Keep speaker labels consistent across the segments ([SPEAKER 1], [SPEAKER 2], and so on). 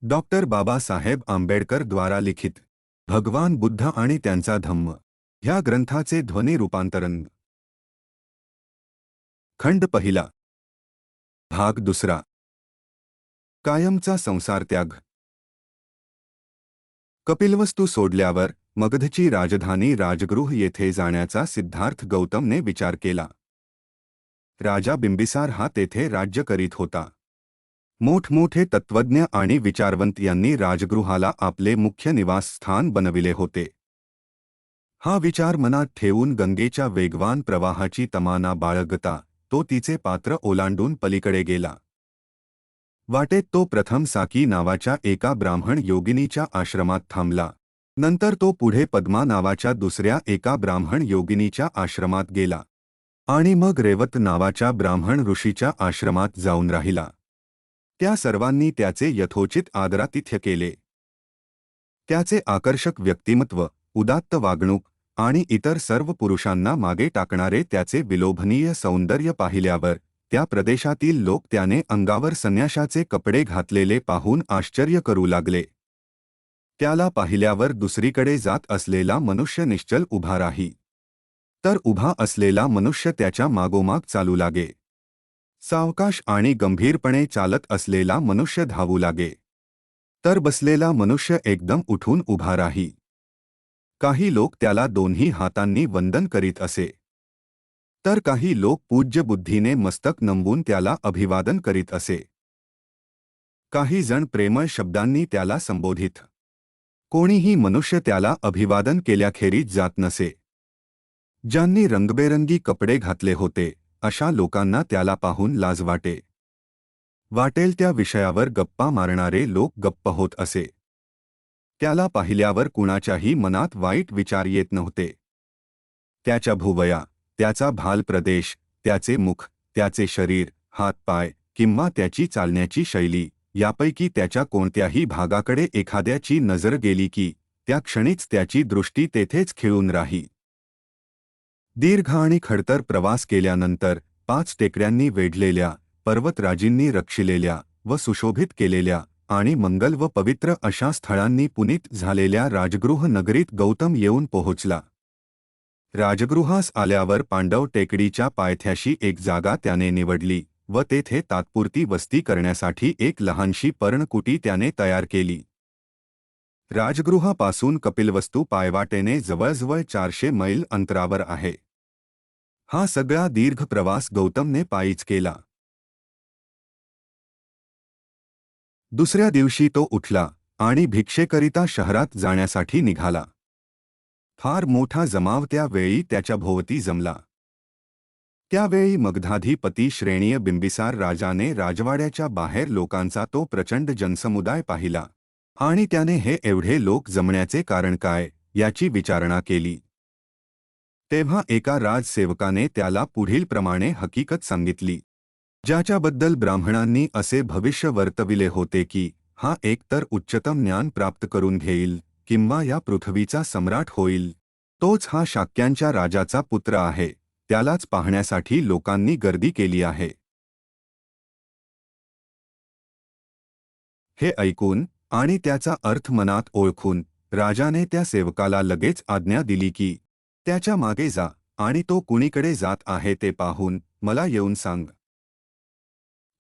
[SPEAKER 1] Doctor Babasaheb Ambedkar द्वारा लिखित भगवान बुद्ध आणि त्यांचा धम्म ह्या ग्रंथाचे ध्वनी रूपांतरण खंड पहिला भाग दुसरा कायमचा संसार त्याग कपिलवस्तू सोडल्यावर मगधची राजधानी राजगृह येथे जाण्याचा सिद्धार्थ गौतमने विचार केला। राजा बिंबिसार हा तेथे राज्य करीत होता। मोठमोठे तत्त्वज्ञ आणि विचारवंत यांनी राजगृहाला आपले मुख्य निवासस्थान बनविले होते। हा विचार मनात ठेवून गंगेच्या वेगवान प्रवाहाची तमाना बाळगता तो तिचे पात्र ओलांडून पलीकडे गेला। वाटेत तो प्रथम साकी नावाच्या एका ब्राह्मण योगिनीच्या आश्रमात थांबला। नंतर तो पुढे पद्मा नावाच्या दुसऱ्या एका ब्राह्मण योगिनीच्या आश्रमात गेला आणि मग रेवत नावाच्या ब्राह्मण ऋषीच्या आश्रमात जाऊन राहिला। त्या सर्वांनी त्याचे यथोचित आदरातिथ्य केले। त्याचे आकर्षक व्यक्तिमत्व, उदात्त वागणूक आणि इतर सर्व पुरुषांना मागे टाकणारे त्याचे विलोभनीय सौंदर्य पाहिल्यावर त्या प्रदेशातील लोक त्याने अंगावर संन्याशाचे कपडे घातलेले पाहून आश्चर्य करू लागले। त्याला पाहिल्यावर दुसरीकडे जात असलेला मनुष्य निश्चल उभा राही, तर उभा असलेला मनुष्य त्याच्या मागोमाग चालू लागे। सावकाश आणि गंभीरपणे चालत असलेला मनुष्य धावू लागे, तर बसलेला मनुष्य एकदम उठून उभा राही। काही लोक त्याला दोन्ही हातांनी वंदन करीत असे, तर काही लोक पूज्य बुद्धीने मस्तक नमवून त्याला अभिवादन करीत असे। काही जण प्रेमळ शब्दांनी त्याला संबोधित। कोणीही मनुष्य त्याला अभिवादन केल्याखेरीज जात नसे। ज्यांनी रंगबेरंगी कपडे घातले होते अशा लोकांना त्याला पाहून लाज वाटे। वाटेल त्या विषयावर गप्पा मारणारे लोक गप्प होत असे। त्याला पाहिल्यावर कुणाच्याही मनात वाईट विचार येत नव्हते। त्याच्या भुवया, त्याचा भाल प्रदेश, त्याचे मुख, त्याचे शरीर, हातपाय किंवा त्याची चालण्याची शैली यापैकी त्याच्या कोणत्याही भागाकडे एखाद्याची नजर गेली की त्या क्षणीच त्याची दृष्टी तेथेच खिळून राही। दीर्घ आणि खडतर प्रवास केल्यानंतर 5 टेकड्यांनी वेढलेल्या, पर्वतराजींनी रक्षिलेल्या व सुशोभित केलेल्या आणि मंगल व पवित्र अशा स्थळांनी पुनीत झालेल्या राजगृह नगरीत गौतम येऊन पोहोचला। राजगृहास आल्यावर पांडव टेकडीच्या पायथ्याशी एक जागा त्याने निवडली व तेथे तात्पुरती वस्ती करण्यासाठी एक लहानशी पर्णकुटी त्याने तयार केली। राजगृहापासून कपिलवस्तू पायवाटेने जवळजवळ 400 मैल अंतरावर आहे। हा सगळा दीर्घ प्रवास गौतमने पायीच केला। दुसऱ्या दिवशी तो उठला आणि भिक्षेकरिता शहरात जाण्यासाठी निघाला। फार मोठा जमाव त्या वेळी त्याच्या भोवती जमला। त्यावेळी मगधाधिपती श्रेणीय बिंबिसार राजाने राजवाड्याच्या बाहेर लोकांचा तो प्रचंड जनसमुदाय पाहिला आणि त्याने हे एवढे लोक जमण्याचे कारण काय याची विचारणा केली। तेव्हा एका राजसेवकाने त्याला पुढील प्रमाणे हकीकत सांगितली, ज्याच्याबद्दल ब्राह्मणांनी असे भविष्य वर्तविले होते की हा एकतर उच्चतम ज्ञान प्राप्त करून घेईल किंवा या पृथ्वीचा सम्राट होईल। तोच हा शाक्यांच्या राजाचा पुत्र आहे। त्यालाच पाहण्यासाठी लोकांनी गर्दी केली आहे। हे ऐकून आणि त्याचा अर्थ मनात ओळखून राजाने त्या सेवकाला लगेच आज्ञा दिली की त्याच्या मागे जा आणि तो कुणीकडे जात आहे ते पाहून मला येऊन सांग।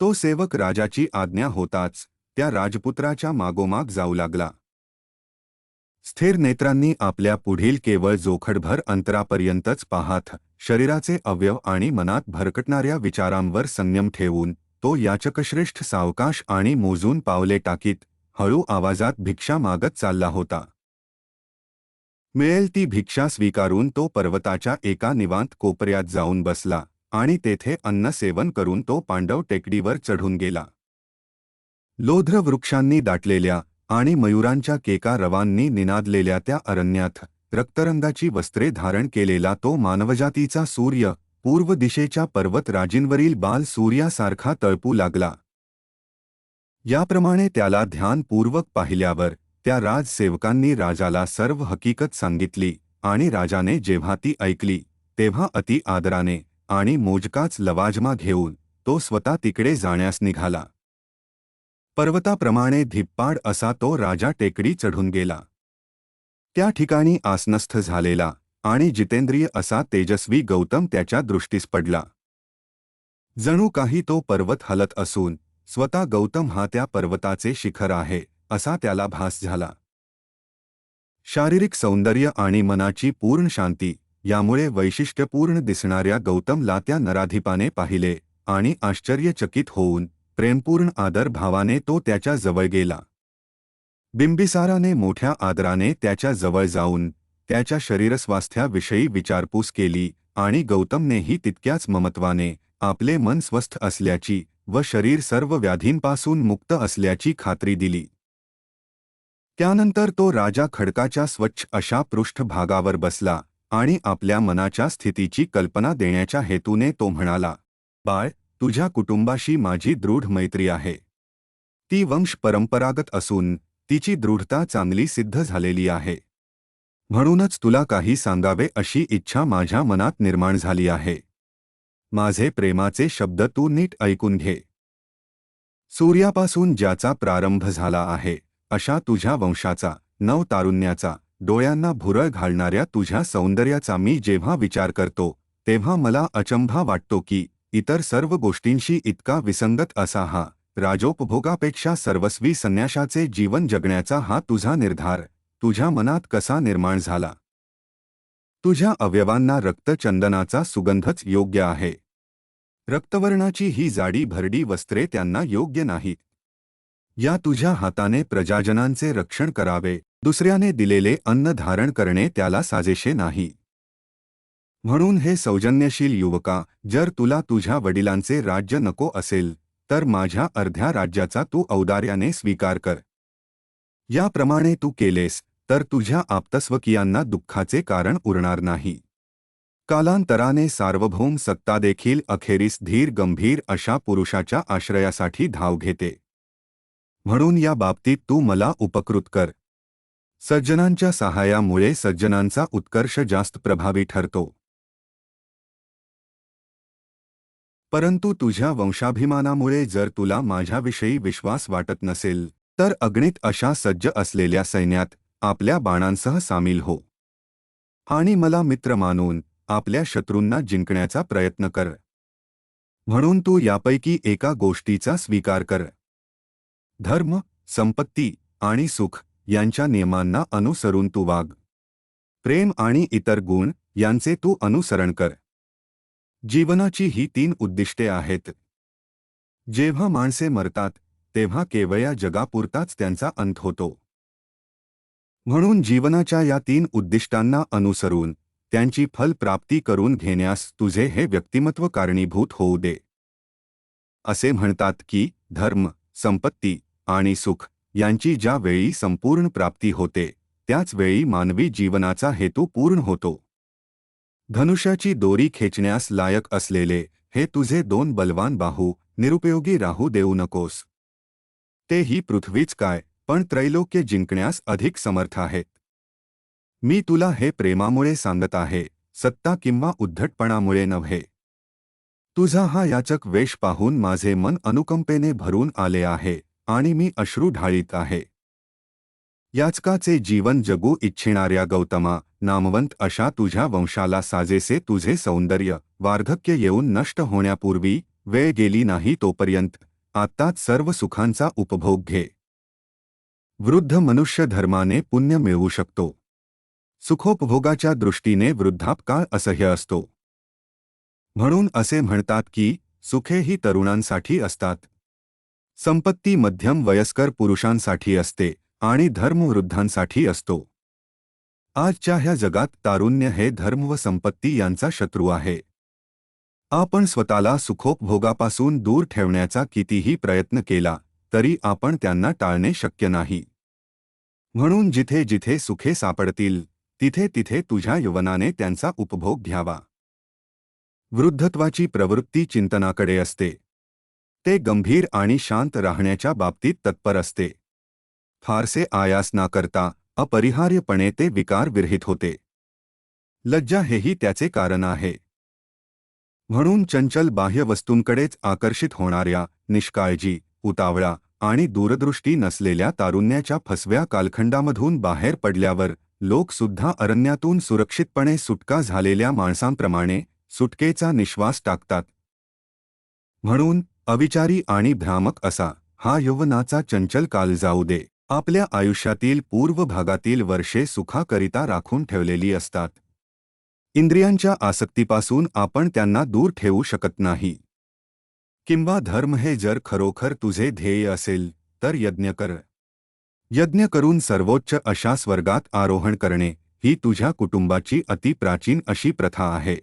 [SPEAKER 1] तो सेवक राजाची आज्ञा होताच त्या राजपुत्राच्या मागोमाग जाऊ लागला। स्थिर नेत्रांनी आपल्या पुढील केवळ जोखडभर अंतरापर्यंतच पाहत शरीराचे अवयव आणि मनात भरकटणाऱ्या विचारांवर संयम ठेवून तो याचकश्रेष्ठ सावकाश आणि मोजून पावले टाकीत हळू आवाजात भिक्षा मागत चालला होता। मिळेल ती भिक्षा स्वीकारून तो पर्वताच्या एका निवांत कोपऱ्यात जाऊन बसला आणि तेथे अन्न सेवन करून तो पांडव टेकडीवर चढून गेला। लोध्र वृक्षांनी दाटलेल्या आणि मयुरांच्या केका रवांनी निनादलेल्या त्या अरण्यात रक्तरंगाची वस्त्रे धारण केलेला तो मानवजातीचा सूर्य पूर्व दिशेच्या पर्वतराजींवरील बाल सूर्यासारखा तळपू लागला। याप्रमाणे त्याला ध्यानपूर्वक पाहिल्यावर त्या राजसेवकांनी राजाला सर्व हकीकत सांगितली आणि राजाने जेव्हा ती ऐकली तेव्हा अति आदराने आणि मोजकाच लवाजमा घेऊन तो स्वतः तिकडे जाण्यास निघाला। पर्वताप्रमाणे धिप्पाड असा तो राजा टेकडी चढून गेला. त्या ठिकाणी आसनस्थ झालेला आणि जितेंद्रिय असा तेजस्वी गौतम त्याच्या दृष्टीस पडला. जणू काही तो पर्वत हलत असून स्वतः गौतम हा त्या पर्वताचे शिखर आहे असा त्याला भास झाला. शारीरिक सौंदर्य आणि मनाची पूर्ण शांती यामुळे वैशिष्ट्यपूर्ण दिसणाऱ्या गौतमला त्या नराधिपाने पाहिले आणि आश्चर्यचकित होऊन प्रेमपूर्ण आदर भावाने तो त्याच्या जवळ गेला. बिंबिसाराने मोठ्या आदराने त्याच्या जवळ जाऊन त्याच्या शरीरस्वास्थ्याविषयी विचारपूस केली आणि गौतमनेही तितक्याच ममत्वाने आपले मन स्वस्थ असल्याची व शरीर सर्व व्याधींपासून मुक्त असल्याची खात्री दिली. त्यानंतर तो राजा खडकाच्या स्वच्छ अशा पृष्ठभागावर बसला आणि आपल्या मनाच्या स्थितीची कल्पना देण्याच्या हेतूने तो म्हणाला, बाळ, तुझ्या कुटुंबाशी माझी दृढ मैत्री आहे. ती वंश परंपरागत असून तिची दृढता चांगली सिद्ध झालेली आहे. म्हणूनच तुला काही सांगावे अशी इच्छा माझ्या मनात निर्माण झाली आहे. माझे प्रेमाचे शब्द तू नीट ऐकून घे. सूर्यापासून ज्याचा प्रारंभ झाला आहे अशा तुझ्या वंशाचा, नवतारुण्याचा, डोळ्यांना भुरळ घालणाऱ्या तुझ्या सौंदर्याचा मी जेव्हा विचार करतो तेव्हा मला अचंबा वाटतो की इतर सर्व गोष्टींशी इतका विसंगत असा हा राजोपभोगापेक्षा सर्वस्वी संन्याशाचे जीवन जगण्याचा हा तुझा निर्धार तुझ्या मनात कसा निर्माण झाला. तुझ्या अवयवांना रक्तचंदनाचा सुगंधच योग्य आहे. रक्तवर्णाची ही जाडी भरडी वस्त्रे त्यांना योग्य नाहीत. या तुझ्या हाताने प्रजाजनांचे रक्षण करावे, दुसऱ्याने दिलेले अन्न धारण करणे त्याला साजेसे नाही. म्हणून हे सौजन्यशील युवका, जर तुला तुझ्या वडिलांचे राज्य नको असेल तर माझ्या अर्ध्या राज्याचा तू औदार्याने स्वीकार कर. याप्रमाणे तू केलेस तर तुझ्या आप्तस्वकीयांना दुःखाचे कारण उरणार नाही. कालांतराने सार्वभौम सत्ता देखील अखेरीस धीर गंभीर अशा पुरुषाच्या आश्रयासाठी धाव घेते. म्हणून या बाबतीत तू मला उपकृत कर. सज्जनांच्या सहाय्यामुळे सज्जनांचा उत्कर्ष जास्त प्रभावी ठरतो. परंतु तुझ्या वंशाभिमानामुळे जर तुला माझ्याविषयी विश्वास वाटत नसेल तर अगणित अशा सज्ज असलेल्या सैन्यात आपल्या बाणांसह सामील हो आणि मला मित्र मानून आपल्या शत्रूंना जिंकण्याचा प्रयत्न कर. म्हणून तू यापैकी एका गोष्टीचा स्वीकार कर. धर्म, संपत्ती आणि सुख यांच्या नियमांना अनुसरून तू वाग. प्रेम आणि इतर गुण यांचे तू अनुसरण कर. जीवनाची ही 3 उद्दिष्टे आहेत. जेव्हा माणसे मरतात तेव्हा केवळ या जगापुरताच त्यांचा अंत होतो. म्हणून जीवनाच्या या 3 उद्दिष्टांना अनुसरून त्यांची फलप्राप्ती करून घेण्यास तुझे हे व्यक्तिमत्व कारणीभूत होऊ दे. असे म्हणतात की धर्म, संपत्ती आणि सुख यांची ज्या वेळी संपूर्ण प्राप्ती होते त्याच वेळी मानवी जीवनाचा हेतू पूर्ण होतो. धनुष्याची दोरी खेचण्यास लायक असलेले हे तुझे 2 बलवान बाहू निरुपयोगी राहू देऊ नकोस. ते ही पृथ्वीच काय पण त्रैलोक्य जिंकण्यास अधिक समर्थ आहेत. मी तुला हे प्रेमामुळे सांगत आहे, सत्ता किंवा उद्धटपणामुळे नव्हे. तुझा हा याचक वेश पाहून माझे मन अनुकंपेने भरून आले आहे आणि मी अश्रू ढाळीत आहे. याचकाचे जीवन जगू इच्छिणाऱ्या गौतमा, नामवंत अशा तुझ्या वंशाला साजेसे तुझे सौंदर्य, वार्धक्य येऊन नष्ट होण्यापूर्वी वेळ गेली नाही तोपर्यंत आत्ताच सर्व सुखांचा उपभोग घे. वृद्ध मनुष्य धर्माने पुण्य मिळवू शकतो. सुखोपभोगाच्या दृष्टीने वृद्धापकाळ असह्य असतो. म्हणून असे म्हणतात की सुखे ही तरुणांसाठी असतात, संपत्ती मध्यम वयस्कर पुरुषांसाठी असते आणि धर्म वृद्धांसाठी असतो. आजच्या ह्या जगात तारुण्य हे धर्म व संपत्ती यांचा शत्रू आहे. आपण स्वतःला सुखोपभोगापासून दूर ठेवण्याचा कितीही प्रयत्न केला तरी आपण त्यांना टाळणे शक्य नाही. म्हणून जिथे जिथे सुखे सापडतील तिथे तिथे तुझ्या यवनाने त्यांचा उपभोग घ्यावा. वृद्धत्वाची प्रवृत्ती चिंतनाकडे असते. ते गंभीर आणि शांत राहण्याच्या बाबतीत तत्पर असते. फारसे आयास न करता अपरिहार्यपणे ते विकार विरहित होते. लज्जा हेही त्याचे कारण आहे. म्हणून चंचल बाह्य वस्तूंकडेच आकर्षित होणाऱ्या, निष्काळजी, उतावळा आणि दूरदृष्टी नसलेल्या तारुण्याच्या फसव्या कालखंडामधून बाहेर पडल्यावर लोक सुद्धा अरण्यातून सुरक्षितपणे सुटका झालेल्या माणसांप्रमाणे सुटकेचा निश्वास टाकतात. म्हणून अविचारी आणि भ्रामक असा हा यौवनाचा चंचल काल जाऊ दे. आपल्या आयुष्यातील पूर्व भागातील वर्षे सुखाकरिता राखून ठेवलेली असतात. इंद्रियांच्या आसक्तीपासून आपण त्यांना दूर ठेवू शकत नाही. किंवा धर्म हे जर खरोखर तुझे ध्येय असेल तर यज्ञ कर. यज्ञ करून सर्वोच्च अशा स्वर्गात आरोहण करणे ही तुझ्या कुटुंबाची अति प्राचीन अशी प्रथा आहे.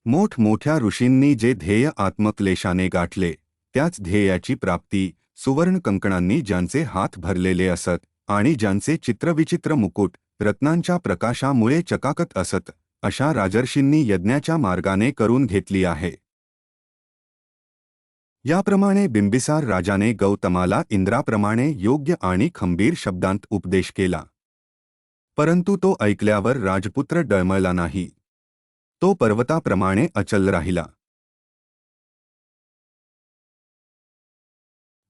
[SPEAKER 1] मोठमोठ्या ऋषींनी जे ध्येय आत्मक्लेशाने गाठले त्याच ध्येयाची प्राप्ती सुवर्ण कंकणांनी ज्यांचे हात भरलेले असत आणि ज्यांचे चित्रविचित्र मुकुट रत्नांच्या प्रकाशामुळे चकाकत असत अशा राजर्षींनी यज्ञाच्या मार्गाने करून घेतली आहे. याप्रमाणे बिंबिसार राजाने गौतमाला इंद्राप्रमाणे योग्य आणि खंबीर शब्दांत उपदेश केला. परंतु तो ऐकल्यावर राजपुत्र डळमळला नाही. तो पर्वताप्रमाणे अचल राहिला.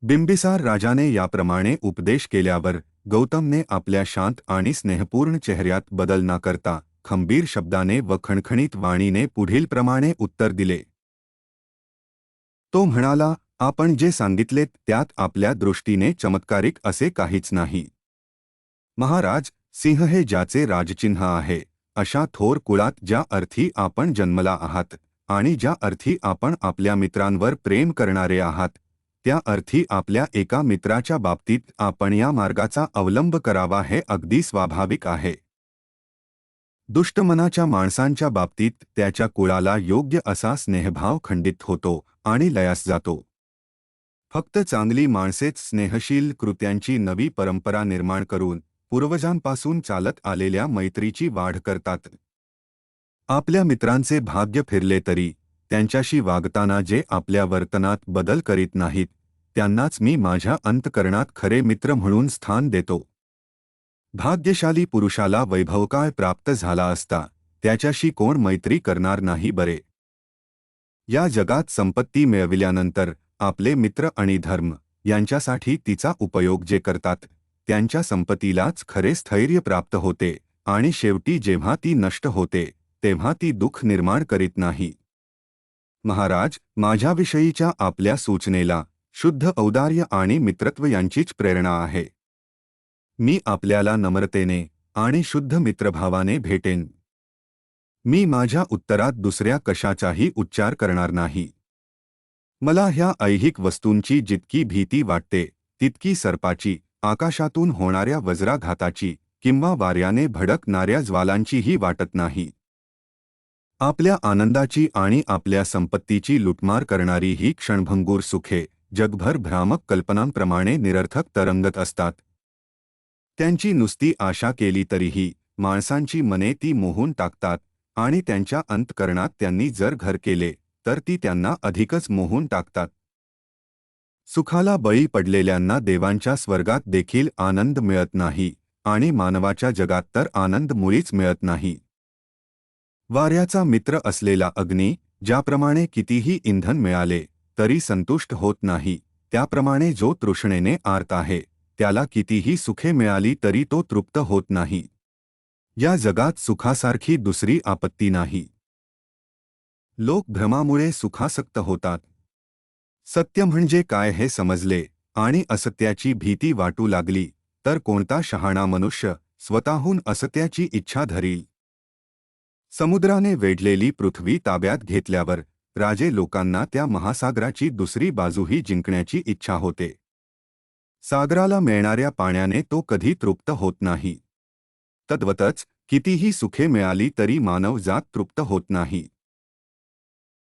[SPEAKER 1] बिंबिसार राजाने याप्रमाणे उपदेश केल्यावर गौतमने आपल्या शांत आणि स्नेहपूर्ण चेहऱ्यात बदल न करता खंबीर शब्दाने व खणखणीत वाणीने पुढीलप्रमाणे उत्तर दिले. तो म्हणाला, आपण जे सांगितलेत त्यात आपल्या दृष्टीने चमत्कारिक असे काहीच नाही. महाराज, सिंह हे ज्याचे राजचिन्ह आहे अशा थोर कुळात ज्या अर्थी आपण जन्मला आहात आणि ज्या अर्थी आपण आपल्या मित्रांवर प्रेम करणारे आहात त्या अर्थी आपल्या एका मित्राच्या बाबतीत आपण या मार्गाचा अवलंब करावा हे अगदी स्वाभाविक आहे. दुष्टमनाच्या माणसांच्या बाबतीत त्याच्या कुळाला योग्य असा स्नेहभाव खंडित होतो आणि लयास जातो. फक्त चांगली माणसेच स्नेहशील कृत्यांची नवी परंपरा निर्माण करून पूर्वजांपासून चालत आलेल्या मैत्रीची वाढ करतात. आपल्या मित्रांचे भाग्य फिरले तरी त्यांच्याशी वागताना जे आपल्या वर्तनात बदल करीत नाहीत त्यांनाच मी माझ्या अंतःकरणात खरे मित्र म्हणून स्थान देतो. भाग्यशाली पुरुषाला वैभवकाळ प्राप्त झाला असता त्याच्याशी कोण मैत्री करणार नाही बरे. या जगात संपत्ती मिळविल्यानंतर आपले मित्र आणि धर्म यांच्यासाठी तिचा उपयोग जे करतात त्यांच्या संपत्तीलाच खरे स्थैर्य प्राप्त होते आणि शेवटी जेव्हा ती नष्ट होते तेव्हा ती दुःख निर्माण करीत नाही. महाराज, माझ्याविषयीच्या आपल्या सूचनेला शुद्ध औदार्य आणि मित्रत्व यांचीच प्रेरणा आहे. मी आपल्याला नम्रतेने आणि शुद्ध मित्रभावाने भेटेन. मी माझ्या उत्तरात दुसऱ्या कशाचाही उच्चार करणार नाही. मला ह्या ऐहिक वस्तूंची जितकी भीती वाटते तितकी सर्पाची, आकाशातून होणाऱ्या वज्राघाताची किंवा वाऱ्याने भडकणाऱ्या ज्वालांचीही वाटत नाही. आपल्या आनंदाची आणि आपल्या संपत्तीची लुटमार करणारी ही क्षणभंगूर सुखे जगभर भ्रामक कल्पनांप्रमाणे निरर्थक तरंगत असतात. त्यांची नुसती आशा केली तरीही माणसांची मने ती मोहून टाकतात आणि त्यांच्या अंतःकरणात त्यांनी जर घर केले तर ती त्यांना अधिकच मोहून टाकतात. सुखाला बळी पडलेल्यांना देवांच्या स्वर्गात देखील आनंद मिळत नाही आणि मानवाच्या जगात तर आनंद मुळीच मिळत नाही. वाऱ्याचा मित्र असलेला अग्नी ज्याप्रमाणे कितीही इंधन मिळाले तरी संतुष्ट होत नाही त्याप्रमाणे जो तृष्णेने आर्त आहे त्याला कितीही सुखे मिळाली तरी तो तृप्त होत नाही. या जगात सुखासारखी दुसरी आपत्ती नाही. लोक भ्रमामुळे सुखासक्त होतात. सत्य म्हणजे काय हे समजले आणि असत्याची भीती वाटू लागली तर कोणता शहाणा मनुष्य स्वतःहून असत्याची इच्छा धरील. समुद्राने वेढलेली पृथ्वी ताब्यात घेतल्यावर राजे लोकांना त्या महासागराची दुसरी बाजूही जिंकण्याची इच्छा होते. सागराला मिळणाऱ्या पाण्याने तो कधी तृप्त होत नाही. तद्वतच कितीही सुखे मिळाली तरी मानवजात तृप्त होत नाही.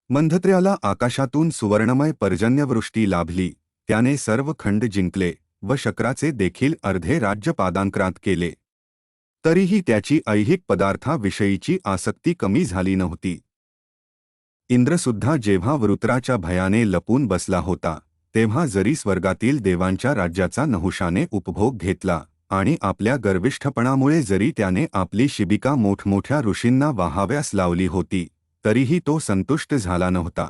[SPEAKER 1] मंधत्र्याला आकाशातून सुवर्णमय पर्जन्यवृष्टी लाभली, त्याने सर्व खंड जिंकले व शक्राचे देखील अर्धे राज्य पादांक्रांत केले. तरीही त्याची ऐहिक पदार्थाविषयीची आसक्ती कमी झाली नव्हती. इंद्रसुद्धा जेव्हा वृत्राच्या भयाने लपून बसला होता तेव्हा जरी स्वर्गातील देवांच्या राज्याचा नहुशाने उपभोग घेतला आणि आपल्या गर्विष्ठपणामुळे जरी त्याने आपली शिबिका मोठमोठ्या ऋषींना वाहाव्यास लावली होती तरीही तो संतुष्ट झाला नव्हता.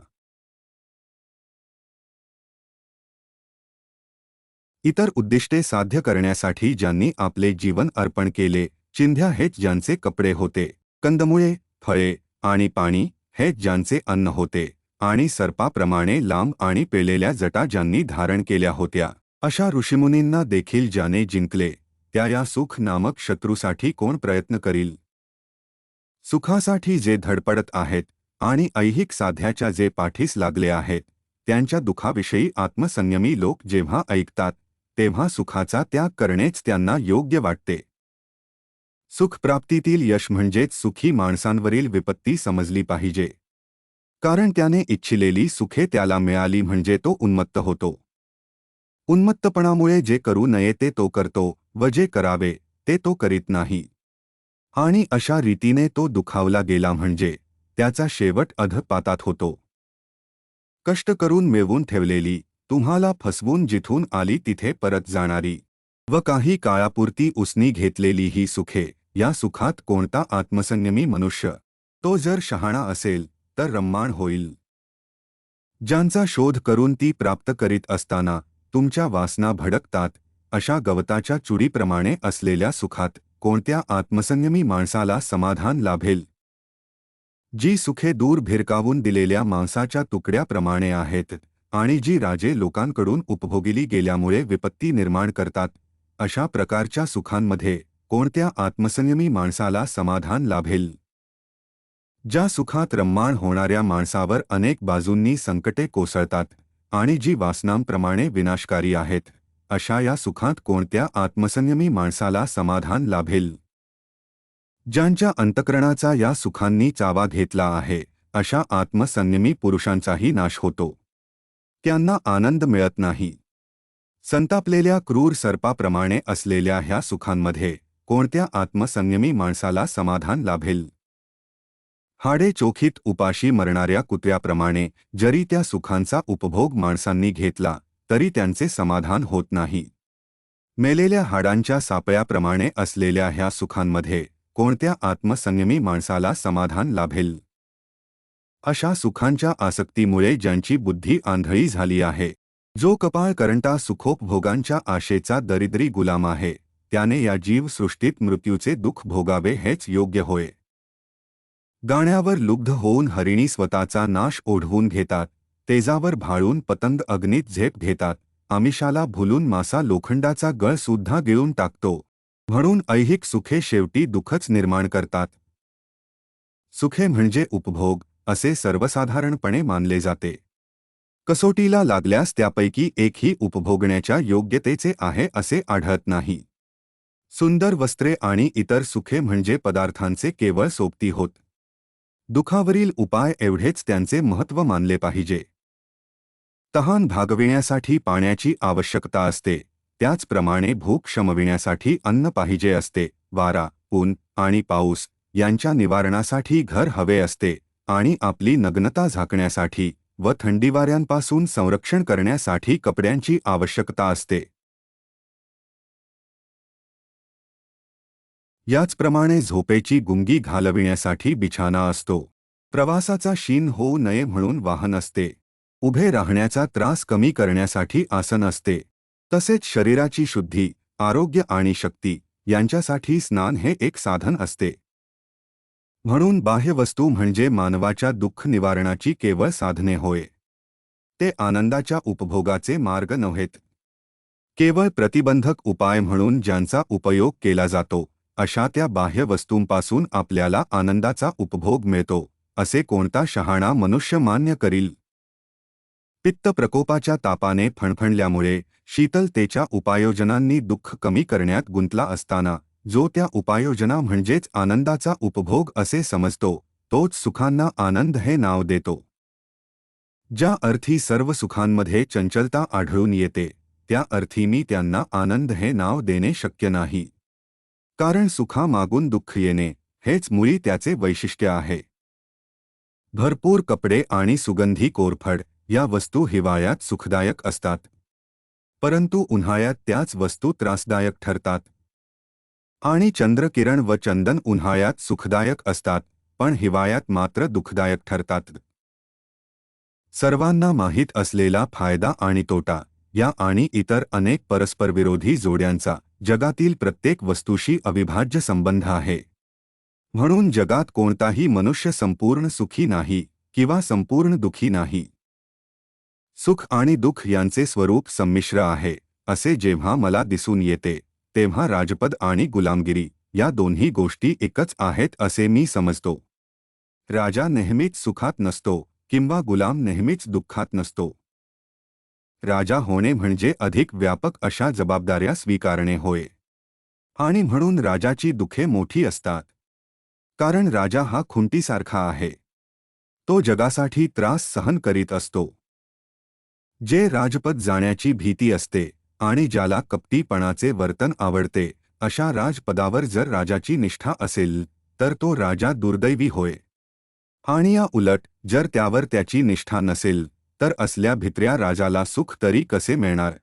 [SPEAKER 1] इतर उद्दिष्टे साध्य करण्यासाठी ज्यांनी आपले जीवन अर्पण केले, चिंध्या हेच ज्यांचे कपडे होते, कंदमुळे, फळे आणि पाणी हेच ज्यांचे अन्न होते, आणि सर्पाप्रमाणे लांब आणि पेलेल्या जटा ज्यांनी धारण केल्या होत्या, अशा ऋषीमुनींना देखील ज्याने जिंकले, त्या या सुख नामक शत्रूसाठी कोण प्रयत्न करील? सुखासाठी जे धडपडत आहेत आणि ऐहिक साध्याच्या जे पाठीस लागले आहेत, त्यांच्या दुःखाविषयी आत्मसंयमी लोक जेव्हा ऐकतात, तेव्हा सुखाचा त्याग करणेच त्यांना योग्य वाटते. सुखप्राप्तीतील यश म्हणजेच सुखी माणसांवरील विपत्ती समजली पाहिजे. कारण त्याने इच्छिलेली सुखे त्याला मिळाली म्हणजे तो उन्मत्त होतो. उन्मत्तपणामुळे जे करू नये ते तो करतो व जे करावे ते तो करीत नाही. आणि अशा रीतीने तो दुखावला गेला म्हणजे त्याचा शेवट अधपातात होतो. कष्ट करून मिळवून ठेवलेली, तुम्हाला फसवून जिथून आली तिथे परत जाणारी व काही काळापुरती उसनी घेतलेली ही सुखे, या सुखात कोणता आत्मसंयमी मनुष्य, तो जर शहाणा असेल तर रम्माण होईल. ज्यांचा शोध करून ती प्राप्त करीत असताना तुमच्या वासना भडकतात, अशा गवताच्या चुडीप्रमाणे असलेल्या सुखात कोणत्या आत्मसंयमी माणसाला समाधान लाभेल? जी सुखे दूर भिरकावून दिलेल्या मांसाच्या तुकड्याप्रमाणे आहेत आणि जी राजे लोकांकडून उपभोगिली गेल्यामुळे विपत्ती निर्माण करतात, अशा प्रकारच्या सुखांमध्ये कोणत्या आत्मसंयमी माणसाला समाधान लाभेल? ज्या सुखात रम्माण होणाऱ्या माणसावर अनेक बाजूंनी संकटे कोसळतात आणि जी वासनांप्रमाणे विनाशकारी आहेत, अशा या सुखात कोणत्या आत्मसंयमी माणसाला समाधान लाभेल? ज्यांच्या अंतःकरणाचा या सुखांनी चावा घेतला आहे, अशा आत्मसंयमी पुरुषांचाही नाश होतो. त्यांना आनंद मिळत नाही. संतापलेल्या क्रूर सर्पाप्रमाणे असलेल्या ह्या सुखांमध्ये कोणत्या आत्मसंयमी माणसाला समाधान लाभेल? हाडे चोखीत उपाशी मरणाऱ्या कुत्र्याप्रमाणे जरी त्या सुखांचा उपभोग माणसांनी घेतला तरी त्यांचे समाधान होत नाही. मेलेल्या हाडांच्या सापळ्याप्रमाणे असलेल्या ह्या सुखांमध्ये कोणत्या आत्मसंयमी माणसाला समाधान लाभेल? अशा सुखांच्या आसक्तीमुळे ज्यांची बुद्धी आंधळी झाली आहे, जो कपाळ करंटा सुखोपभोगांच्या आशेचा दरिद्री गुलाम आहे, त्याने या जीवसृष्टीत मृत्यूचे दुःख भोगावे हेच योग्य होय. गाण्यावर लुब्ध होऊन हरिणी स्वतःचा नाश ओढवून घेतात, तेजावर भाळून पतंग अग्नीत झेप घेतात, आमिषाला भुलून मासा लोखंडाचा गळसुद्धा गिळून टाकतो, म्हणून ऐहिक सुखे शेवटी दुःखच निर्माण करतात. सुखे म्हणजे उपभोग असे सर्वसाधारणपणे मानले जाते. कसोटीला लागल्यास त्यापैकी एकही उपभोगण्याच्या योग्यतेचे आहे असे आढळत नाही. सुंदर वस्त्रे आणि इतर सुखे म्हणजे पदार्थांचे केवळ सोबती होत. दुखावरील उपाय एवढेच त्यांचे महत्त्व मानले पाहिजे. तहान भागविण्यासाठी पाण्याची आवश्यकता असते, त्याचप्रमाणे भूक शमविण्यासाठी अन्न पाहिजे असते. वारा, ऊन आणि पाऊस यांच्या निवारणासाठी घर हवे असते आणि आपली नग्नता झाकण्यासाठी व थंडीवाऱ्यांपासून संरक्षण करण्यासाठी कपड्यांची आवश्यकता असते. याचप्रमाणे झोपेची गुंगी घालविण्यासाठी बिछाना असतो. प्रवासाचा शीण होऊ नये म्हणून वाहन असते. उभे राहण्याचा त्रास कमी करण्यासाठी आसन असते. तसेच शरीराची शुद्धी, आरोग्य आणि शक्ती यांच्यासाठी स्नान हे एक साधन असते. म्हणून बाह्यवस्तू म्हणजे मानवाच्या दुःख निवारणाची केवळ साधने होय. ते आनंदाच्या उपभोगाचे मार्ग नव्हेत. केवळ प्रतिबंधक उपाय म्हणून ज्यांचा उपयोग केला जातो, अशा त्या बाह्य वस्तूंपासून आपल्याला आनंदाचा उपभोग मिळतो, असे कोणता शहाणा मनुष्य मान्य करील? पित्त प्रकोपाच्या तापाने फणफणल्यामुळे शीतलतेच्या उपाययोजनांनी दुःख कमी करण्यात गुंतला असताना जो त्या उपाययोजना म्हणजेच आनंदाचा उपभोग असे समजतो, तोच सुखांना आनंद हे नाव देतो. ज्या अर्थी सर्व सुखांमध्ये चंचलता आढळून येते, त्या अर्थी मी त्यांना आनंद हे नाव देणे शक्य नाही. कारण सुखामागून दुःख येणे हेच मुळी त्याचे वैशिष्ट्य आहे. भरपूर कपडे आणि सुगंधी कोरफड या वस्तू हिवाळ्यात सुखदायक असतात, परंतु उन्हाळ्यात त्याच वस्तू त्रासदायक ठरतात. आणि चंद्रकिरण व चंदन उन्हाळ्यात सुखदायक असतात, पण हिवाळ्यात मात्र दुःखदायक ठरतात. सर्वांना माहीत असलेला फायदा आणि तोटा या आणि इतर अनेक परस्परविरोधी जोड्यांचा जगातील प्रत्येक वस्तूशी अविभाज्य संबंध आहे. म्हणून जगात कोणताही मनुष्य संपूर्ण सुखी नाही किंवा संपूर्ण दुःखी नाही. सुख आणि दुःख यांचे स्वरूप संमिश्र आहे असे जेव्हा मला दिसून येते तेव्हा राजपद आणि गुलामगिरी या दोन्ही गोष्टी एकच आहेत असे मी समजतो. राजा नेहमीच सुखात नसतो किंवा गुलाम नेहमीच दुःखात नसतो. राजा होणे म्हणजे अधिक व्यापक अशा जबाबदाऱ्या स्वीकारणे होय. आणि म्हणून राजाची दुःखे मोठी असतात. कारण राजा हा खुंटीसारखा आहे. तो जगासाठी त्रास सहन करीत असतो. जे राजपद जाण्याची भीती असते आणि ज्याला कपटीपणाचे वर्तन आवडते अशा राजपदावर जर राजाची निष्ठा असेल तर तो राजा दुर्दैवी होय. आणि या उलट जर त्यावर त्याची निष्ठा नसेल तर असल्या भित्र्या राजाला सुख तरी कसे मिळणार.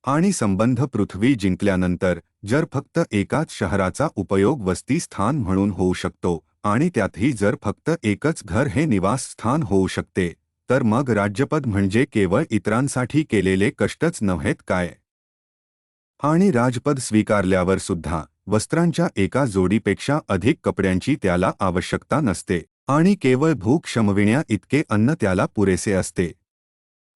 [SPEAKER 1] आणि संबंध पृथ्वी जिंकल्यानंतर जर फक्त एकाच शहराचा उपयोग वसतिस्थान म्हणून होऊ शकतो आणि त्यातही जर फक्त एकच घर हे निवासस्थान होऊ शकते तर मग राज्यपद म्हणजे केवळ इतरांसाठी केलेले कष्टच नव्हेत काय. आणि राजपद स्वीकारल्यावर सुद्धा वस्त्रांच्या एका जोडीपेक्षा अधिक कपड्यांची त्याला आवश्यकता नसते आणि केवळ भूक शमविण्या इतके अन्न त्याला पुरेसे असते.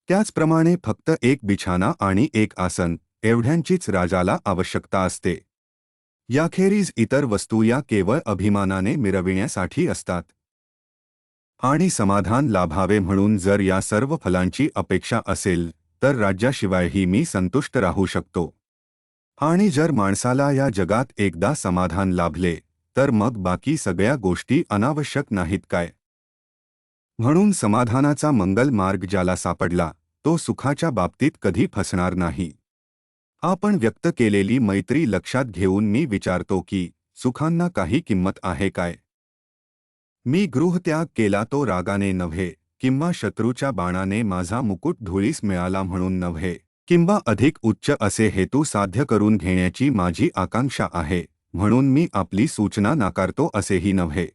[SPEAKER 1] त्याचप्रमाणे फक्त एक बिछाना आणि एक आसन एवढ्यांचीच राजाला आवश्यकता असते. याखेरीज इतर वस्तू या केवळ अभिमानाने मिरविण्यासाठी असतात. आणि समाधान लाभावे म्हणून जर या सर्व फलांची अपेक्षा असेल तर राज्याशिवायही मी संतुष्ट राहू शकतो. आणि जर माणसाला या जगात एकदा समाधान लाभले तर मग बाकी सगळ्या गोष्टी अनावश्यक नाहीत काय. म्हणून समाधानाचा मंगल मार्ग ज्याला सापडला तो सुखाच्या बाबतीत कधी फसणार नाही. आपण व्यक्त केलेली मैत्री लक्षात घेऊन मी विचारतो की सुखांना काही किंमत आहे काय. मी गृहत्याग केला तो रागाने नव्हे किंवा शत्रूच्या बाणाने माझा मुकुट धुळीस मिळाला म्हणून नव्हे किंवा अधिक उच्च असे हेतू साध्य करून घेण्याची माझी आकांक्षा आहे म्हणून मी आपली सूचना नाकारतो असेही नव्हे.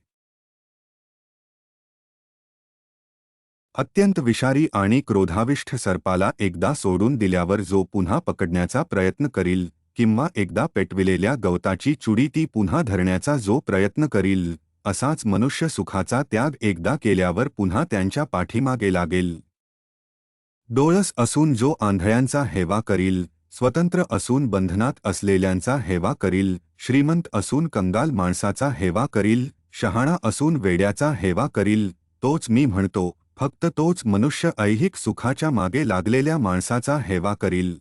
[SPEAKER 1] अत्यंत विषारी आणि क्रोधाविष्ठ सर्पाला एकदा सोडून दिल्यावर जो पुन्हा पकडण्याचा प्रयत्न करील किंवा एकदा पेटविलेल्या गवताची चुडी ती पुन्हा धरण्याचा जो प्रयत्न करील असाच मनुष्य सुखाचा त्याग एकदा केल्यावर पुन्हा त्यांच्या पाठीमागे लागेल. डोळस असून जो आंधळ्यांचा हेवा करील, स्वतंत्र असून बंधनात असलेल्यांचा हेवा करील, श्रीमंत असून कंगाल माणसाचा हेवा करील, शहाणा असून वेड्याचा हेवा करील, तोच मी म्हणतो फक्त तोच मनुष्य ऐहिक सुखाच्या मागे लागलेल्या माणसाचा हेवा करील.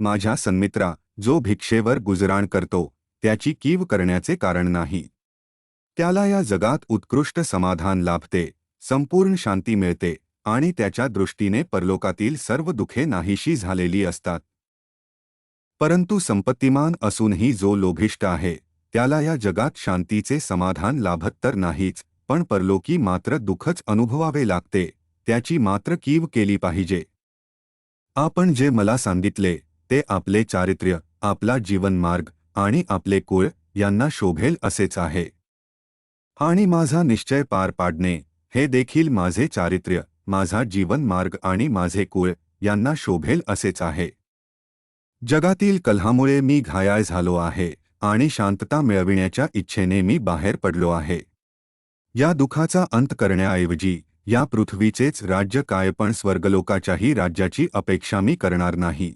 [SPEAKER 1] माझ्या सन्मित्रा, जो भिक्षेवर गुजराण करतो त्याची कीव करण्याचे कारण नाही. त्याला या जगात उत्कृष्ट समाधान लाभते, संपूर्ण शांती मिळते आणि त्याच्या दृष्टीने परलोकातील सर्व दुःखे नाहीशी झालेली असतात. परंतु संपत्तिमान असूनही जो लोभिष्ट आहे त्याला या जगात शांतीचे समाधान लाभत तर नाहीच पण परलोकी मात्र दुःखच अनुभवावे लागते. त्याची मात्र कीव केली पाहिजे. आपण जे मला सांगितले ते आपले चारित्र्य, आपला जीवनमार्ग आणि आपले कुळ यांना शोभेल असेच आहे. आणि माझा निश्चय पार पाडणे हे देखील माझे चारित्र्य, माझा जीवनमार्ग आणि माझे कुळ यांना शोभेल असेच आहे. जगातील कलहामुळे मी घायाळ झालो आहे आणि शांतता मिळविण्याच्या इच्छेने मी बाहेर पडलो आहे. या दुःखाचा अंत करण्याऐवजी या पृथ्वीचेच राज्य काय पण स्वर्गलोकाच्याही राज्याची अपेक्षा मी करणार नाही.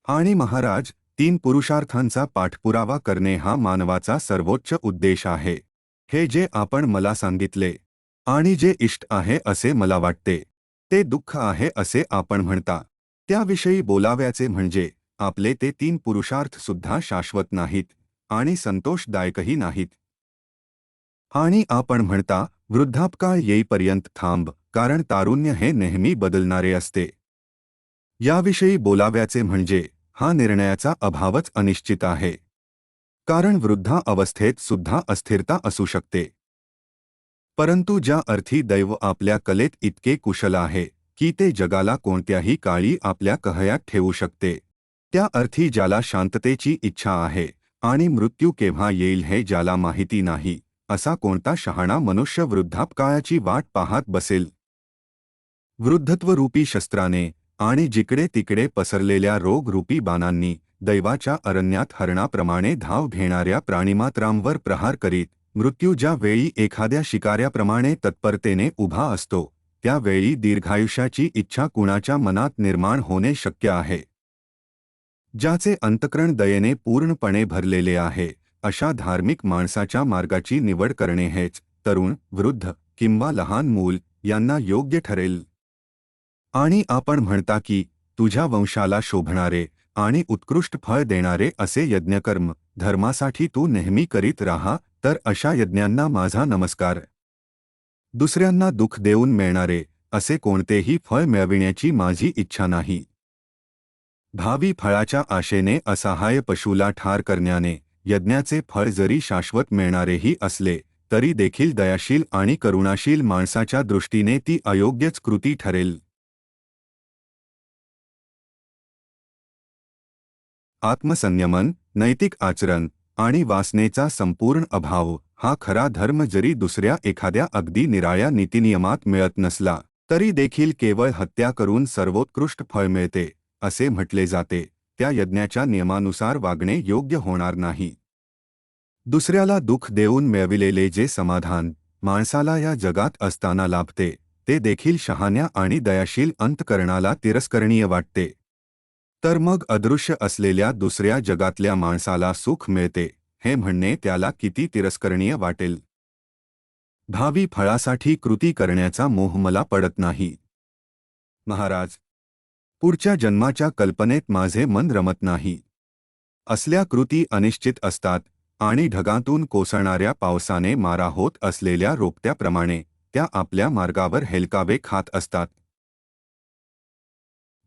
[SPEAKER 1] आणि महाराज, 3 पुरुषार्थांचा पाठपुरावा करणे हा मानवाचा सर्वोच्च उद्देश आहे. हे जे आपण मला सांगितले आणि जे इष्ट आहे असे मला वाटते ते दुःख आहे असे आपण म्हणता त्याविषयी बोलाव्याचे म्हणजे आपले ते 3 पुरुषार्थ सुद्धा शाश्वत नाहीत आणि संतोषदायकही नाहीत. आणि आपण म्हणता वृद्धापकाळ येईपर्यंत थांब, कारण तारुण्य हे नेहमी बदलणारे असते. याविषयी बोलाव्याचे म्हणजे हा निर्णयाचा अभावच अनिश्चित आहे. कारण वृद्धा अवस्थेत सुद्धा अस्थिरता असू शकते. परंतु ज्या अर्थी दैव आपल्या कलेत इतके कुशल आहे की ते जगाला कोणत्याही काळी आपल्या कहयात ठेवू शकते, त्या अर्थी ज्याला शांततेची इच्छा आहे आणि मृत्यू केव्हा येईल हे ज्याला माहिती नाही, असा कोणता शहाणा मनुष्य वृद्धापकाळाची वाट पाहत बसेल. वृद्धत्वरूपी शस्त्राने आणि जिकडे तिकडे पसरलेल्या रोगरूपी बाणांनी दैवाच्या अरण्यात हरणाप्रमाणे धाव घेणाऱ्या प्राणिमात्रांवर प्रहार करीत मृत्यू ज्या वेळी एखाद्या शिकाऱ्याप्रमाणे तत्परतेने उभा असतो त्यावेळी दीर्घायुष्याची इच्छा कुणाच्या मनात निर्माण होणे शक्य आहे? ज्याचे अंतःकरण दयेने पूर्णपणे भरलेले आहे अशा धार्मिक माणसाच्या मार्गाची निवड करणे हेच तरुण, वृद्ध किंवा लहान मूल यांना योग्य ठरेल. आणि आपण म्हणता की तुझ्या वंशाला शोभणारे आणि उत्कृष्ट फळ देणारे असे यज्ञकर्म धर्मासाठी तू नेहमी करीत राहा, तर अशा यज्ञांना माझा नमस्कार. दुसऱ्यांना दुःख देऊन मिळणारे असे कोणतेही फळ मिळविण्याची माझी इच्छा नाही. भावी फळाच्या आशेने असहाय पशुला ठार करण्याने यज्ञाचे फळ जरी शाश्वत मिळणारेही असले तरी देखील दयाशील आणि करुणाशील माणसाच्या दृष्टीने ती अयोग्यच कृती ठरेल. आत्मसंयमन, नैतिक आचरण आणि वासनेचा संपूर्ण अभाव हा खरा धर्म जरी दुसऱ्या एखाद्या अगदी निराळ्या नीतिनियमात मिळत नसला तरी देखील केवळ हत्या करून सर्वोत्कृष्ट फळ मिळते असे म्हटले जाते त्या यज्ञाच्या नियमानुसार वागणे योग्य होणार नाही. दुसऱ्याला दुःख देऊन मिळविलेले जे समाधान माणसाला या जगात असताना लाभते ते देखील शहाण्या आणि दयाशील अंतःकरणाला तिरस्करणीय वाटते. तर मग अदृश्य असलेल्या दुसऱ्या जगातल्या माणसाला सुख मिळते हे म्हणणे त्याला किती तिरस्करणीय वाटेल. भावी फळासाठी कृती करण्याचा मोह मला पडत नाही. महाराज, पुढच्या जन्माच्या कल्पनेत माझे मन रमत नाही. असल्या कृती अनिश्चित असतात आणि ढगातून कोसळणाऱ्या पावसाने मारा होत असलेल्या रोपट्याप्रमाणे त्या आपल्या मार्गावर हेलकावे खात असतात.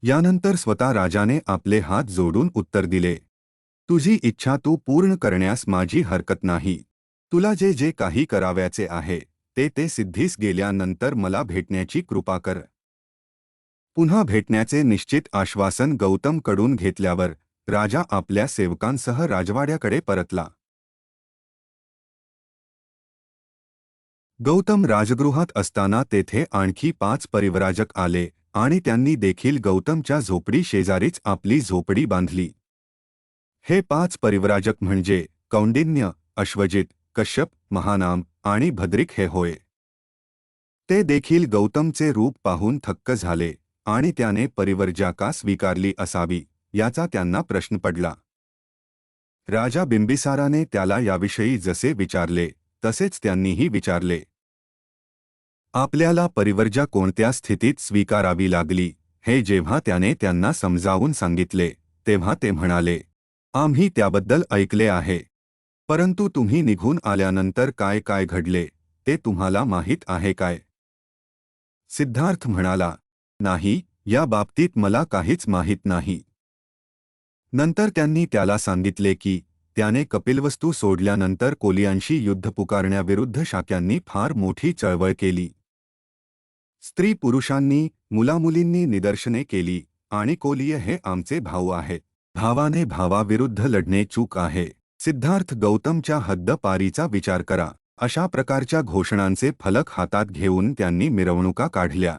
[SPEAKER 1] यानंतर स्वतः राजाने आपले हात जोडून उत्तर दिले, तुझी इच्छा तू पूर्ण करण्यास माझी हरकत नाही. तुला जे जे काही करावयाचे आहे ते सिद्धीस गेल्यानंतर मला भेटण्याची कृपा कर. पुन्हा भेटण्याचे निश्चित आश्वासन गौतमकडून घेतल्यावर राजा आपल्या सेवकांसह राजवाड्याकडे परतला. गौतम राजगृहात असताना तेथे आणखी 5 परिव्राजक आले आणि त्यांनी देखील गौतमच्या झोपडी शेजारीच आपली झोपडी बांधली. हे 5 परिव्राजक म्हणजे कौंडिन्य, अश्वजित, कश्यप, महानाम आणि भद्रिक हे होय. ते देखील गौतमचे रूप पाहून थक्क झाले आणि त्याने परिवर्जा का स्वीकारली असावी याचा त्यांना प्रश्न पडला. राजा बिंबिसाराने त्याला याविषयी जसे विचारले तसेच त्यांनीही विचारले. आपल्याला परिवर्जा कोणत्या स्थितीत स्वीकारावी लागली हे जेव्हा त्याने त्यांना समजावून सांगितले तेव्हा ते म्हणाले, आम्ही त्याबद्दल ऐकले आहे, परंतु तुम्ही निघून आल्यानंतर काय काय घडले ते तुम्हाला माहीत आहे काय? सिद्धार्थ म्हणाला, नाही, या बाबतीत मला काहीच माहीत नाही. नंतर त्यांनी त्याला सांगितले की त्याने कपिलवस्तू सोडल्यानंतर कोलियांशी युद्ध पुकारण्याविरुद्ध शाक्यांनी फार मोठी चळवळ केली. स्त्री पुरुषांनी, मुलामुलींनी निदर्शने केली आणि कोलिय हे आमचे भाऊ आहेत. भावाने भावाविरुद्ध लढणे चूक आहे. सिद्धार्थ गौतमच्या हद्दपारीचा विचार करा. अशा प्रकारच्या घोषणांचे फलक हातात घेऊन त्यांनी मिरवणुका काढल्या.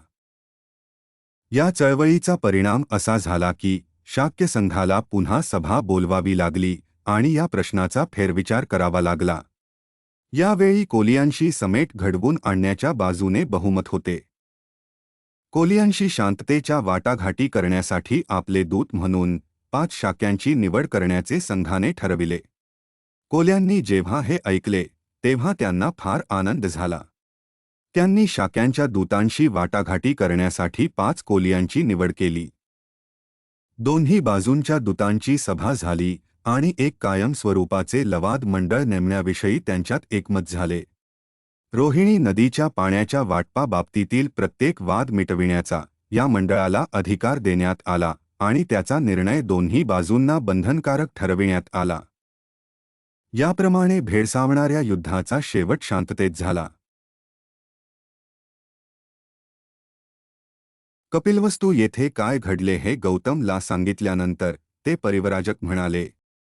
[SPEAKER 1] या चळवळीचा परिणाम असा झाला की शाक्य संघाला पुन्हा सभा बोलवावी लागली आणि या प्रश्नाचा फेरविचार करावा लागला. यावेळी कोलियांशी समेट घडवून आणण्याच्या बाजूने बहुमत होते. कोलियांशी शांततेच्या वाटाघाटी करण्यासाठी आपले दूत म्हणून 5 शाक्यांची निवड करण्याचे संघाने ठरविले. कोल्यांनी जेव्हा हे ऐकले तेव्हा त्यांना फार आनंद झाला. त्यांनी शाक्यांच्या दूतांशी वाटाघाटी करण्यासाठी 5 कोलियांची निवड केली. दोन्ही बाजूंच्या दूतांची सभा झाली आणि एक कायम स्वरूपाचे लवाद मंडळ नेमण्याविषयी त्यांच्यात एकमत झाले. रोहिणी नदीच्या पाण्याच्या वाटपाबाबतीतील प्रत्येक वाद मिटविण्याचा या मंडळाला अधिकार देण्यात आला आणि त्याचा निर्णय दोन्ही बाजूंना बंधनकारक ठरविण्यात आला. याप्रमाणे भेडसावणाऱ्या युद्धाचा शेवट शांततेत झाला. कपिलवस्तू येथे काय घडले हे गौतमला सांगितल्यानंतर ते परिव्राजक म्हणाले,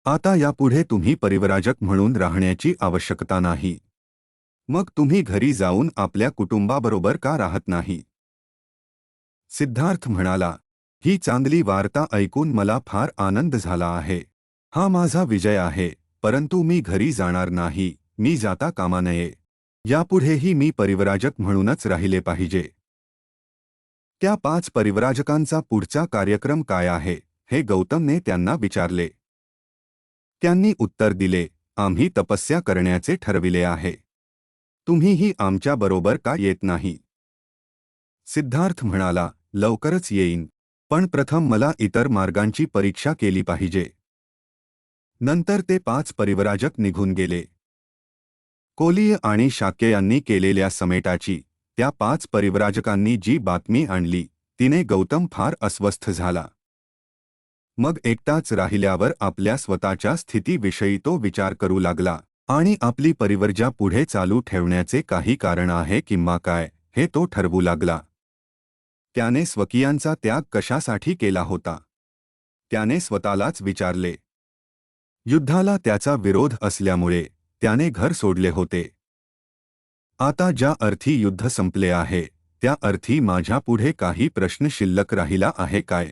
[SPEAKER 1] आता यापुढे तुम्ही परिव्राजक म्हणून राहण्याची आवश्यकता नाही. मग तुम्ही घरी जाऊन आपल्या कुटुंबाबरोबर का राहत नाही? सिद्धार्थ म्हणाला, ही चांगली वार्ता ऐकून मला फार आनंद झाला आहे. हा माझा विजय आहे, परंतु मी घरी जाणार नाही, मी जाता कामा नये. यापुढेही मी परिव्राजक म्हणूनच राहिले पाहिजे. त्या 5 परिव्राजकांचा पुढचा कार्यक्रम काय आहे, हे गौतमने त्यांना विचारले. त्यांनी उत्तर दिले, आम्ही तपस्या करण्याचे ठरविले आहे. तुम्हीही आमच्याबरोबर का येत नाही? सिद्धार्थ म्हणाला, लवकरच येईन, पण प्रथम मला इतर मार्गांची परीक्षा केली पाहिजे. नंतर ते 5 परिव्राजक निघून गेले. कोलीय आणि शाक्य यांनी केलेल्या समेटाची त्या 5 परिव्राजकांनी जी बातमी आणली, तिने गौतम फार अस्वस्थ झाला. मग एकटाच राहिल्यावर आपल्या स्वतःच्या स्थितीविषयी तो विचार करू लागला आणि आपली परिवर्जा पुढे चालू ठेवण्याचे काही कारण आहे किंवा काय, हे तो ठरवू लागला. त्याने स्वकीयांचा त्याग कशासाठी केला होता? त्याने स्वतःलाच विचारले. युद्धाला त्याचा विरोध असल्यामुळे त्याने घर सोडले होते. आता ज्या अर्थी युद्ध संपले आहे, त्या अर्थी माझ्या पुढे काही प्रश्न शिल्लक राहिला आहे काय?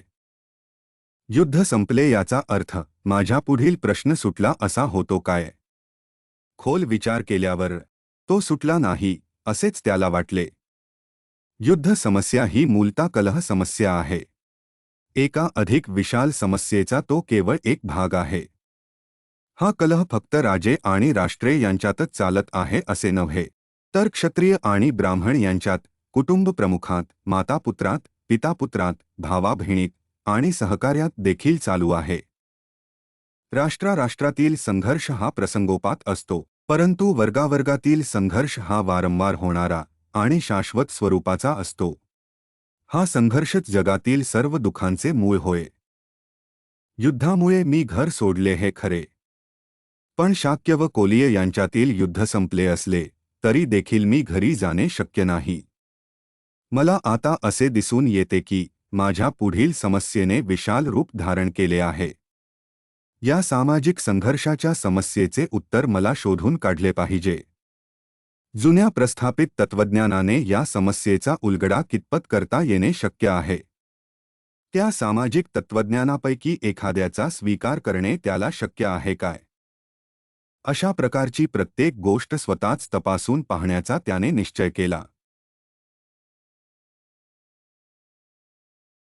[SPEAKER 1] युद्ध संपले याचा अर्थ माझ्या पुढील प्रश्न सुटला असा होतो काय? खोल विचार केल्यावर तो सुटला नाही, असेच त्याला वाटले. युद्ध समस्या ही मूलतः कलह समस्या आहे. एका अधिक विशाल समस्येचा तो केवळ एक भाग आहे. हा कलह फक्त राजे आणि राष्ट्रे यांच्यातच चालत आहे असे नव्हे, तर क्षत्रिय आणि ब्राह्मण यांच्यात, कुटुंब प्रमुखात, मातापुत्रात, पितापुत्रात, भावाबहिणीत आणि सहकार्यात देखील चालू आहे. राष्ट्राराष्ट्रातील संघर्ष हा प्रसंगोपात असतो, परंतु वर्गावर्गातील संघर्ष हा वारंवार होणारा आणि शाश्वत स्वरूपाचा असतो. हा संघर्षच जगातील सर्व दुःखांचे मूळ होय. युद्धामुळे मी घर सोडले हे खरे, पण शाक्य व कोलीय यांच्यातील युद्ध संपले असले तरी देखील मी घरी जाणे शक्य नाही. मला आता असे दिसून येते की माझ्या पुढील समस्येने विशाल रूप धारण केले आहे. या सामाजिक संघर्षाच्या समस्येचे उत्तर मला शोधून काढले पाहिजे. जुन्या प्रस्थापित तत्त्वज्ञानाने या समस्येचा उलगडा कितपत करता येणे शक्य आहे? त्या सामाजिक तत्त्वज्ञानापैकी एखाद्याचा स्वीकार करणे त्याला शक्य आहे काय? अशा प्रकारची प्रत्येक गोष्ट स्वतःच तपासून पाहण्याचा त्याने निश्चय केला.